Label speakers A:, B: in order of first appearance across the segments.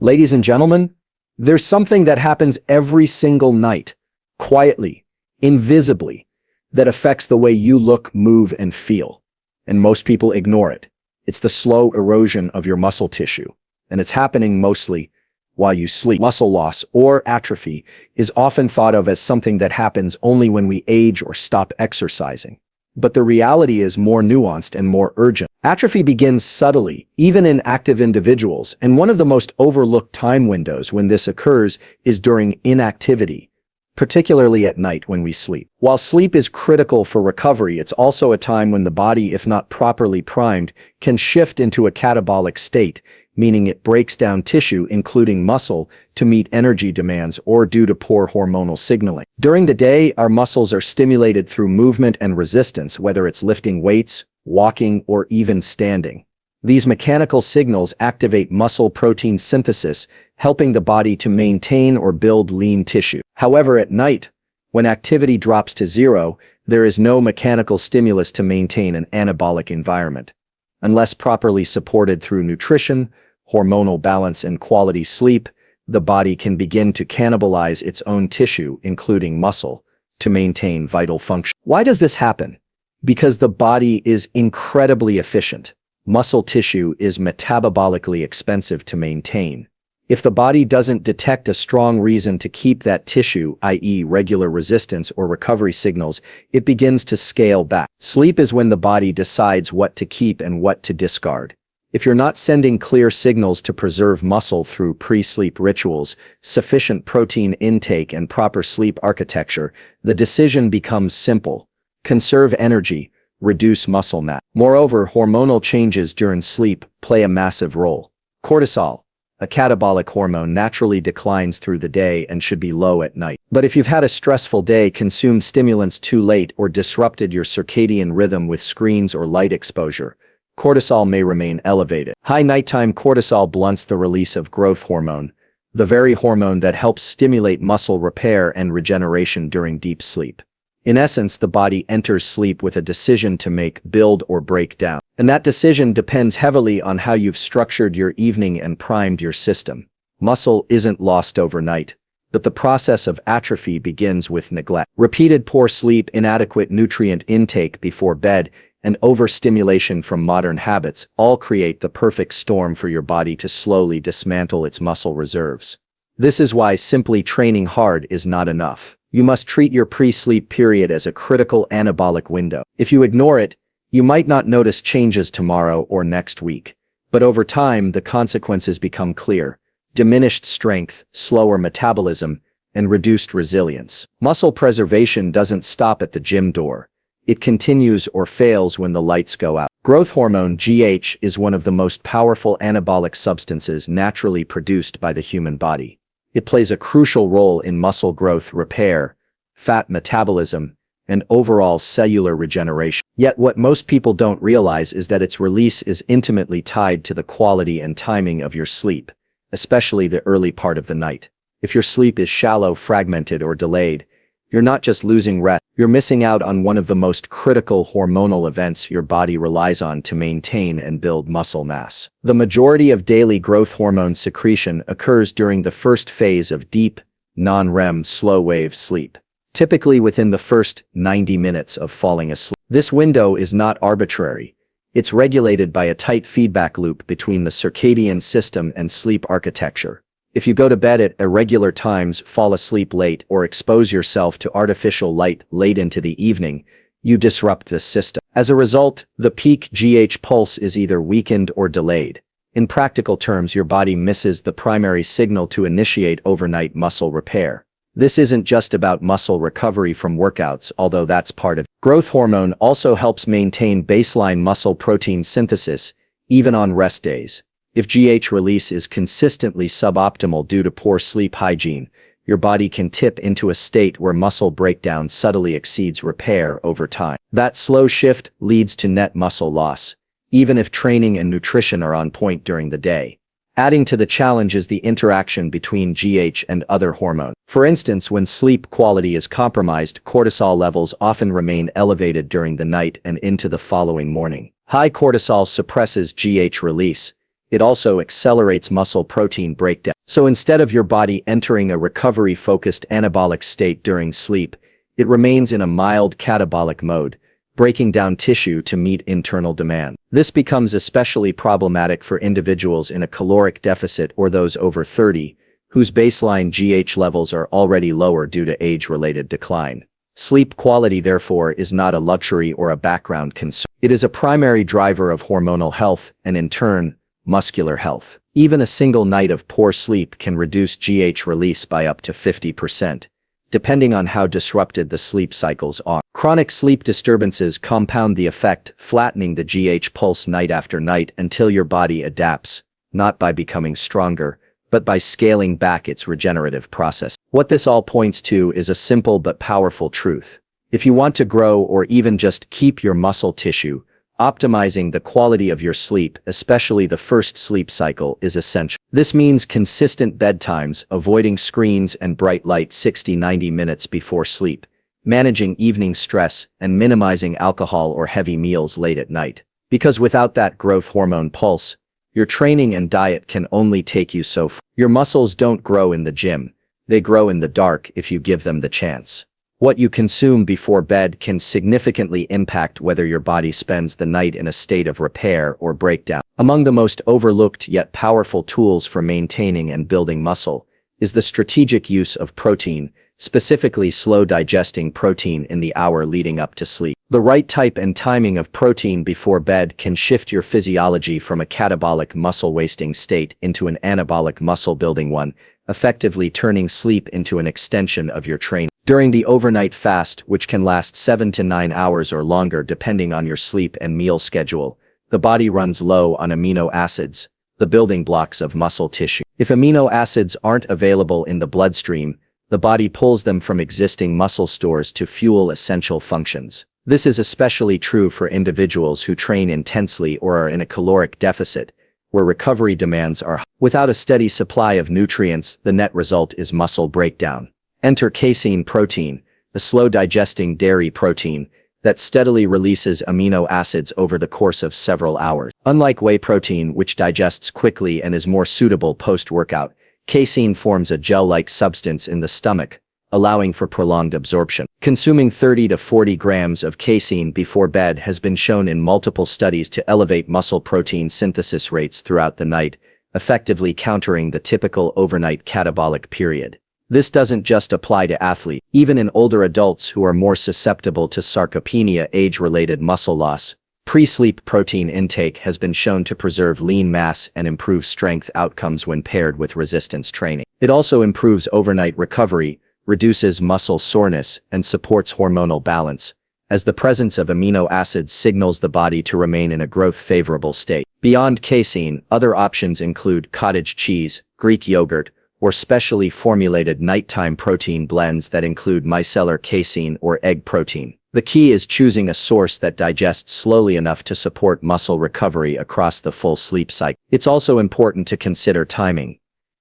A: Ladies and gentlemen, there's something that happens every single night, quietly, invisibly, that affects the way you look, move, and feel. And most people ignore it. It's the slow erosion of your muscle tissue, and it's happening mostly while you sleep. Muscle loss, or atrophy, is often thought of as something that happens only when we age or stop exercising. But the reality is more nuanced and more urgent. Atrophy begins subtly, even in active individuals, and one of the most overlooked time windows when this occurs is during inactivity, particularly at night when we sleep. While sleep is critical for recovery, it's also a time when the body, if not properly primed, can shift into a catabolic state, meaning it breaks down tissue, including muscle, to meet energy demands or due to poor hormonal signaling. During the day, our muscles are stimulated through movement and resistance, whether it's lifting weights, walking, or even standing. These mechanical signals activate muscle protein synthesis, helping the body to maintain or build lean tissue. However, at night, when activity drops to zero, there is no mechanical stimulus to maintain an anabolic environment. Unless properly supported through nutrition, hormonal balance, and quality sleep, the body can begin to cannibalize its own tissue, including muscle, to maintain vital function. Why does this happen? Because the body is incredibly efficient. Muscle tissue is metabolically expensive to maintain. If the body doesn't detect a strong reason to keep that tissue, i.e. regular resistance or recovery signals, it begins to scale back. Sleep is when the body decides what to keep and what to discard. If you're not sending clear signals to preserve muscle through pre-sleep rituals, sufficient protein intake, and proper sleep architecture, the decision becomes simple: conserve energy, reduce muscle mass. Moreover, hormonal changes during sleep play a massive role. Cortisol, a catabolic hormone, naturally declines through the day and should be low at night. But if you've had a stressful day, consumed stimulants too late, or disrupted your circadian rhythm with screens or light exposure, cortisol may remain elevated. High nighttime cortisol blunts the release of growth hormone, the very hormone that helps stimulate muscle repair and regeneration during deep sleep. In essence, the body enters sleep with a decision to make: build or break down. And that decision depends heavily on how you've structured your evening and primed your system. Muscle isn't lost overnight, but the process of atrophy begins with neglect. Repeated poor sleep, inadequate nutrient intake before bed, and overstimulation from modern habits all create the perfect storm for your body to slowly dismantle its muscle reserves. This is why simply training hard is not enough. You must treat your pre-sleep period as a critical anabolic window. If you ignore it, you might not notice changes tomorrow or next week, but over time the consequences become clear: diminished strength, slower metabolism, and reduced resilience. Muscle preservation doesn't stop at the gym door. It continues or fails when the lights go out. Growth hormone, GH, is one of the most powerful anabolic substances naturally produced by the human body. It plays a crucial role in muscle growth, repair, fat metabolism, and overall cellular regeneration. Yet what most people don't realize is that its release is intimately tied to the quality and timing of your sleep, especially the early part of the night. If your sleep is shallow, fragmented, or delayed, you're not just losing rest, you're missing out on one of the most critical hormonal events your body relies on to maintain and build muscle mass. The majority of daily growth hormone secretion occurs during the first phase of deep, non-REM slow-wave sleep, typically within the first 90 minutes of falling asleep. This window is not arbitrary. It's regulated by a tight feedback loop between the circadian system and sleep architecture. If you go to bed at irregular times, fall asleep late, or expose yourself to artificial light late into the evening, you disrupt this system. As a result, the peak GH pulse is either weakened or delayed. In practical terms, your body misses the primary signal to initiate overnight muscle repair. This isn't just about muscle recovery from workouts, although that's part of it. Growth hormone also helps maintain baseline muscle protein synthesis, even on rest days. If GH release is consistently suboptimal due to poor sleep hygiene, your body can tip into a state where muscle breakdown subtly exceeds repair over time. That slow shift leads to net muscle loss, even if training and nutrition are on point during the day. Adding to the challenge is the interaction between GH and other hormones. For instance, when sleep quality is compromised, cortisol levels often remain elevated during the night and into the following morning. High cortisol suppresses GH release, it also accelerates muscle protein breakdown. So instead of your body entering a recovery-focused anabolic state during sleep, it remains in a mild catabolic mode, breaking down tissue to meet internal demand. This becomes especially problematic for individuals in a caloric deficit or those over 30, whose baseline GH levels are already lower due to age-related decline. Sleep quality, therefore, is not a luxury or a background concern. It is a primary driver of hormonal health and, in turn, muscular health. Even a single night of poor sleep can reduce GH release by up to 50%, depending on how disrupted the sleep cycles are. Chronic sleep disturbances compound the effect, flattening the GH pulse night after night until your body adapts, not by becoming stronger, but by scaling back its regenerative process. What this all points to is a simple but powerful truth. If you want to grow or even just keep your muscle tissue, optimizing the quality of your sleep, especially the first sleep cycle, is essential. This means consistent bedtimes, avoiding screens and bright light 60-90 minutes before sleep, managing evening stress, and minimizing alcohol or heavy meals late at night. Because without that growth hormone pulse, your training and diet can only take you so far. Your muscles don't grow in the gym. They grow in the dark if you give them the chance. What you consume before bed can significantly impact whether your body spends the night in a state of repair or breakdown. Among the most overlooked yet powerful tools for maintaining and building muscle is the strategic use of protein, specifically slow-digesting protein in the hour leading up to sleep. The right type and timing of protein before bed can shift your physiology from a catabolic muscle-wasting state into an anabolic muscle-building one, effectively turning sleep into an extension of your training. During the overnight fast, which can last 7 to 9 hours or longer depending on your sleep and meal schedule, the body runs low on amino acids, the building blocks of muscle tissue. If amino acids aren't available in the bloodstream, the body pulls them from existing muscle stores to fuel essential functions. This is especially true for individuals who train intensely or are in a caloric deficit, where recovery demands are high. Without a steady supply of nutrients, the net result is muscle breakdown. Enter casein protein, a slow-digesting dairy protein that steadily releases amino acids over the course of several hours. Unlike whey protein, which digests quickly and is more suitable post-workout, casein forms a gel-like substance in the stomach, allowing for prolonged absorption. Consuming 30 to 40 grams of casein before bed has been shown in multiple studies to elevate muscle protein synthesis rates throughout the night, effectively countering the typical overnight catabolic period. This doesn't just apply to athletes. Even in older adults who are more susceptible to sarcopenia, age-related muscle loss, pre-sleep protein intake has been shown to preserve lean mass and improve strength outcomes when paired with resistance training. It also improves overnight recovery, reduces muscle soreness, and supports hormonal balance, as the presence of amino acids signals the body to remain in a growth-favorable state. Beyond casein, other options include cottage cheese, Greek yogurt, or specially formulated nighttime protein blends that include micellar casein or egg protein. The key is choosing a source that digests slowly enough to support muscle recovery across the full sleep cycle. It's also important to consider timing.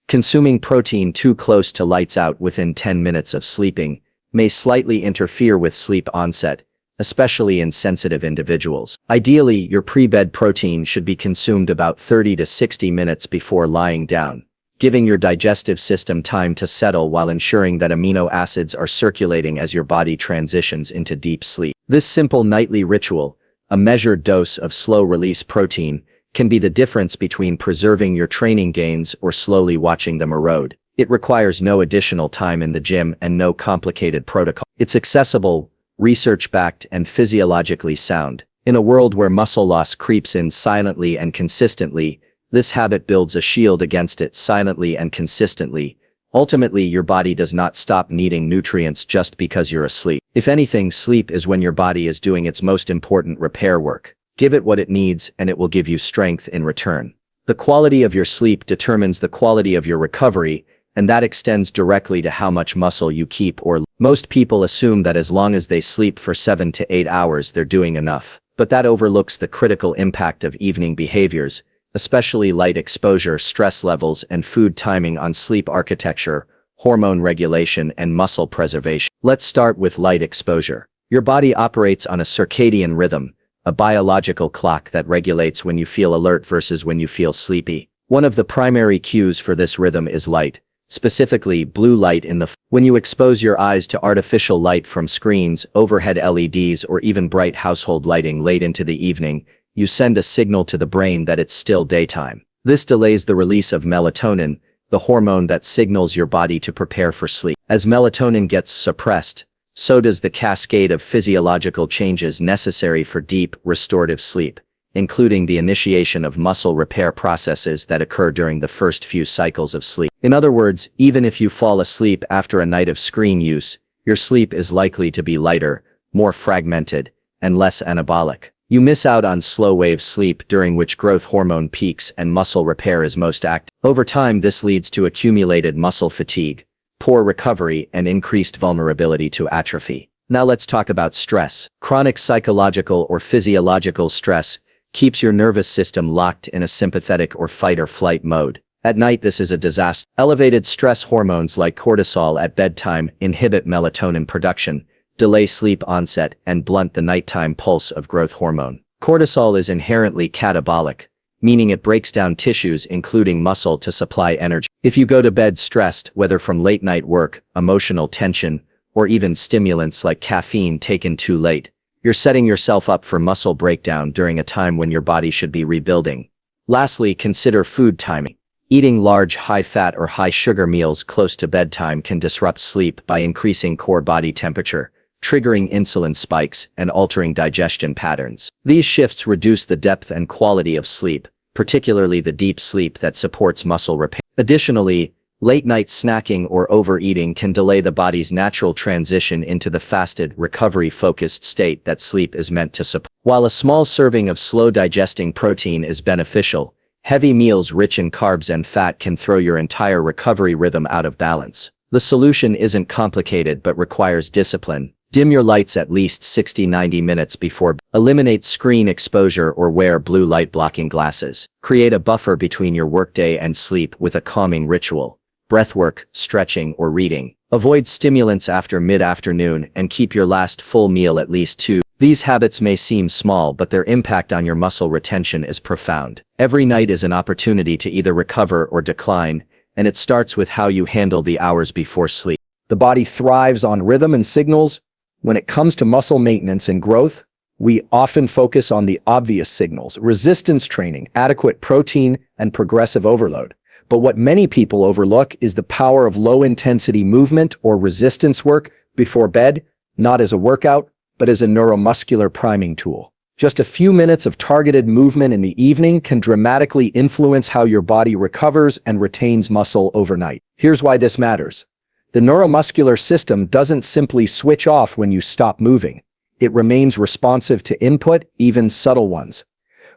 A: Consuming protein too close to lights out within 10 minutes of sleeping may slightly interfere with sleep onset, especially in sensitive individuals. Ideally, your pre-bed protein should be consumed about 30 to 60 minutes before lying down, giving your digestive system time to settle while ensuring that amino acids are circulating as your body transitions into deep sleep. This simple nightly ritual, a measured dose of slow-release protein, can be the difference between preserving your training gains or slowly watching them erode. It requires no additional time in the gym and no complicated protocol. It's accessible, research-backed, and physiologically sound. In a world where muscle loss creeps in silently and consistently, this habit builds a shield against it silently and consistently. Ultimately, your body does not stop needing nutrients just because you're asleep. If anything, sleep is when your body is doing its most important repair work. Give it what it needs, and it will give you strength in return. The quality of your sleep determines the quality of your recovery, and that extends directly to how much muscle you keep or lose. Most people assume that as long as they sleep for 7 to 8 hours, they're doing enough. But that overlooks the critical impact of evening behaviors, especially light exposure, stress levels, and food timing on sleep architecture, hormone regulation, and muscle preservation. Let's start with light exposure. Your body operates on a circadian rhythm, a biological clock that regulates when you feel alert versus when you feel sleepy. One of the primary cues for this rhythm is light, specifically blue light when you expose your eyes to artificial light from screens, overhead LEDs, or even bright household lighting late into the evening, you send a signal to the brain that it's still daytime. This delays the release of melatonin, the hormone that signals your body to prepare for sleep. As melatonin gets suppressed, so does the cascade of physiological changes necessary for deep, restorative sleep, including the initiation of muscle repair processes that occur during the first few cycles of sleep. In other words, even if you fall asleep after a night of screen use, your sleep is likely to be lighter, more fragmented, and less anabolic. You miss out on slow-wave sleep during which growth hormone peaks and muscle repair is most active. Over time, this leads to accumulated muscle fatigue, poor recovery, and increased vulnerability to atrophy. Now let's talk about stress. Chronic psychological or physiological stress keeps your nervous system locked in a sympathetic or fight or flight mode. At night, this is a disaster. Elevated stress hormones like cortisol at bedtime inhibit melatonin production, delay sleep onset, and blunt the nighttime pulse of growth hormone. Cortisol is inherently catabolic, meaning it breaks down tissues including muscle to supply energy. If you go to bed stressed, whether from late night work, emotional tension, or even stimulants like caffeine taken too late, you're setting yourself up for muscle breakdown during a time when your body should be rebuilding. Lastly, consider food timing. Eating large, high-fat or high-sugar meals close to bedtime can disrupt sleep by increasing core body temperature, triggering insulin spikes, and altering digestion patterns. These shifts reduce the depth and quality of sleep, particularly the deep sleep that supports muscle repair. Additionally, late-night snacking or overeating can delay the body's natural transition into the fasted, recovery-focused state that sleep is meant to support. While a small serving of slow-digesting protein is beneficial, heavy meals rich in carbs and fat can throw your entire recovery rhythm out of balance. The solution isn't complicated but requires discipline. Dim your lights at least 60-90 minutes before bed. Eliminate screen exposure or wear blue light blocking glasses. Create a buffer between your workday and sleep with a calming ritual. Breathwork, stretching, or reading. Avoid stimulants after mid-afternoon and keep your last full meal at least 2. These habits may seem small, but their impact on your muscle retention is profound. Every night is an opportunity to either recover or decline, and it starts with how you handle the hours before sleep. The body thrives on rhythm and signals. When it comes to muscle maintenance and growth, we often focus on the obvious signals: resistance training, adequate protein, and progressive overload. But what many people overlook is the power of low-intensity movement or resistance work before bed, not as a workout, but as a neuromuscular priming tool. Just a few minutes of targeted movement in the evening can dramatically influence how your body recovers and retains muscle overnight. Here's why this matters. The neuromuscular system doesn't simply switch off when you stop moving. It remains responsive to input, even subtle ones.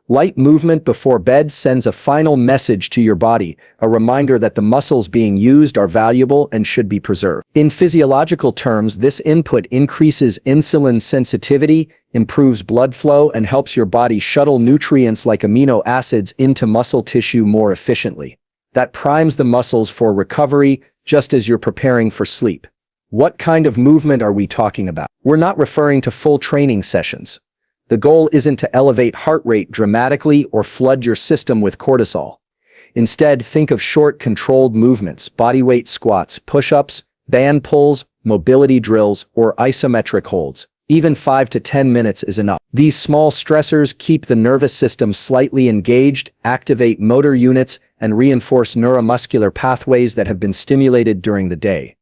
A: Light movement before bed sends a final message to your body, a reminder that the muscles being used are valuable and should be preserved. In physiological terms, this input increases insulin sensitivity, improves blood flow, and helps your body shuttle nutrients like amino acids into muscle tissue more efficiently. That primes the muscles for recovery, just as you're preparing for sleep. What kind of movement are we talking about? We're not referring to full training sessions. The goal isn't to elevate heart rate dramatically or flood your system with cortisol. Instead, think of short, controlled movements: bodyweight squats, push-ups, band pulls, mobility drills, or isometric holds. Even 5 to 10 minutes is enough. These small stressors keep the nervous system slightly engaged, activate motor units, and reinforce neuromuscular pathways that have been stimulated during the day.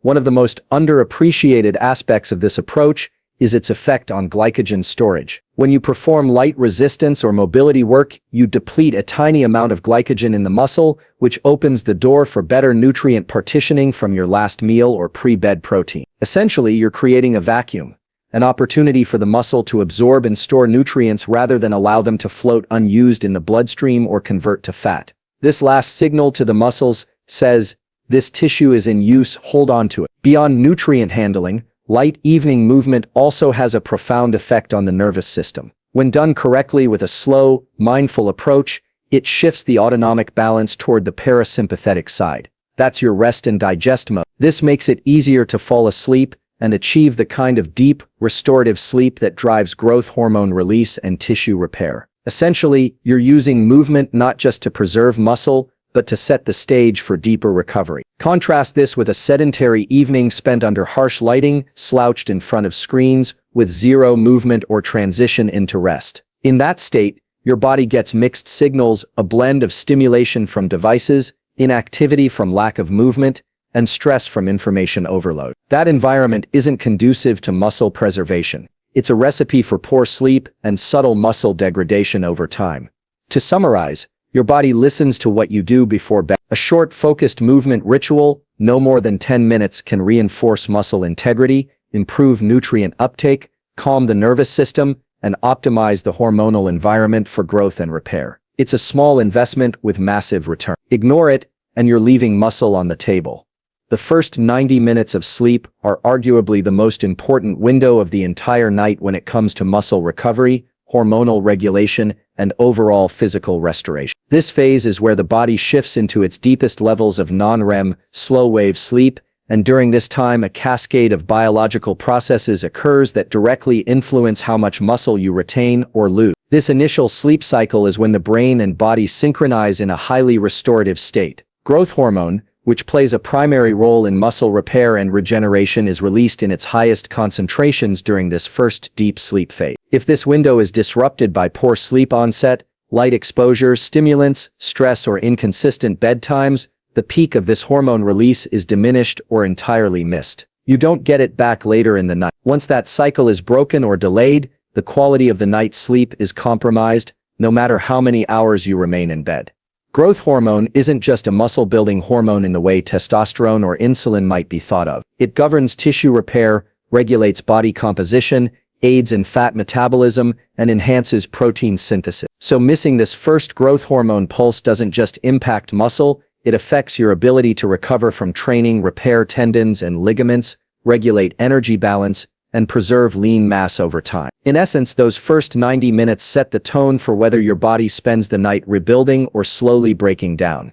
A: One of the most underappreciated aspects of this approach is its effect on glycogen storage. When you perform light resistance or mobility work, you deplete a tiny amount of glycogen in the muscle, which opens the door for better nutrient partitioning from your last meal or pre-bed protein. Essentially, you're creating a vacuum, an opportunity for the muscle to absorb and store nutrients rather than allow them to float unused in the bloodstream or convert to fat. This last signal to the muscles says, "This tissue is in use, hold on to it." Beyond nutrient handling, light evening movement also has a profound effect on the nervous system. When done correctly with a slow, mindful approach, it shifts the autonomic balance toward the parasympathetic side. That's your rest and digest mode. This makes it easier to fall asleep and achieve the kind of deep, restorative sleep that drives growth hormone release and tissue repair. Essentially, you're using movement not just to preserve muscle, but to set the stage for deeper recovery. Contrast this with a sedentary evening spent under harsh lighting, slouched in front of screens, with zero movement or transition into rest. In that state, your body gets mixed signals, a blend of stimulation from devices, inactivity from lack of movement, and stress from information overload. That environment isn't conducive to muscle preservation. It's a recipe for poor sleep and subtle muscle degradation over time. To summarize, your body listens to what you do before bed. A short, focused movement ritual, no more than 10 minutes, can reinforce muscle integrity, improve nutrient uptake, calm the nervous system, and optimize the hormonal environment for growth and repair. It's a small investment with massive return. Ignore it, and you're leaving muscle on the table. The first 90 minutes of sleep are arguably the most important window of the entire night when it comes to muscle recovery, hormonal regulation, and overall physical restoration. This phase is where the body shifts into its deepest levels of non-REM, slow-wave sleep, and during this time a cascade of biological processes occurs that directly influence how much muscle you retain or lose. This initial sleep cycle is when the brain and body synchronize in a highly restorative state. Growth hormone, which plays a primary role in muscle repair and regeneration, is released in its highest concentrations during this first deep sleep phase. If this window is disrupted by poor sleep onset, light exposure, stimulants, stress, or inconsistent bedtimes, the peak of this hormone release is diminished or entirely missed. You don't get it back later in the night. Once that cycle is broken or delayed, the quality of the night's sleep is compromised, no matter how many hours you remain in bed. Growth hormone isn't just a muscle-building hormone in the way testosterone or insulin might be thought of. It governs tissue repair, regulates body composition, aids in fat metabolism, and enhances protein synthesis. So missing this first growth hormone pulse doesn't just impact muscle, it affects your ability to recover from training, repair tendons and ligaments, regulate energy balance, and preserve lean mass over time. In essence, those first 90 minutes set the tone for whether your body spends the night rebuilding or slowly breaking down.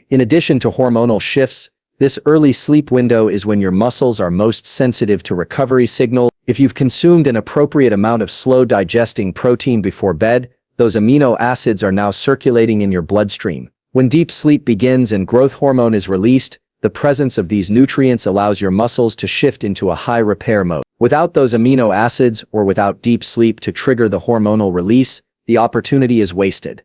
A: In addition to hormonal shifts, this early sleep window is when your muscles are most sensitive to recovery signals. If you've consumed an appropriate amount of slow-digesting protein before bed, those amino acids are now circulating in your bloodstream. When deep sleep begins and growth hormone is released, the presence of these nutrients allows your muscles to shift into a high repair mode. Without those amino acids or without deep sleep to trigger the hormonal release, the opportunity is wasted.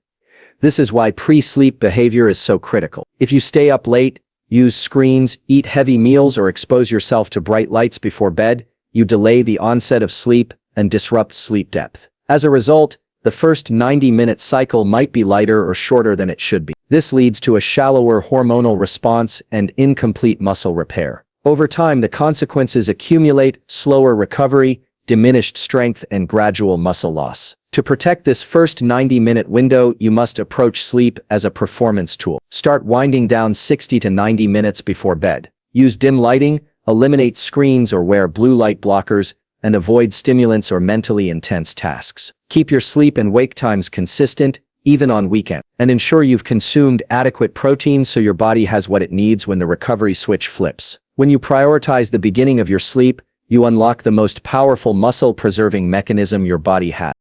A: This is why pre-sleep behavior is so critical. If you stay up late, use screens, eat heavy meals, or expose yourself to bright lights before bed, you delay the onset of sleep and disrupt sleep depth. As a result, the first 90-minute cycle might be lighter or shorter than it should be. This leads to a shallower hormonal response and incomplete muscle repair. Over time, the consequences accumulate: slower recovery, diminished strength, and gradual muscle loss. To protect this first 90-minute window, you must approach sleep as a performance tool. Start winding down 60 to 90 minutes before bed. Use dim lighting, eliminate screens or wear blue light blockers, and avoid stimulants or mentally intense tasks. Keep your sleep and wake times consistent, even on weekends, and ensure you've consumed adequate protein so your body has what it needs when the recovery switch flips. When you prioritize the beginning of your sleep, you unlock the most powerful muscle-preserving mechanism your body has.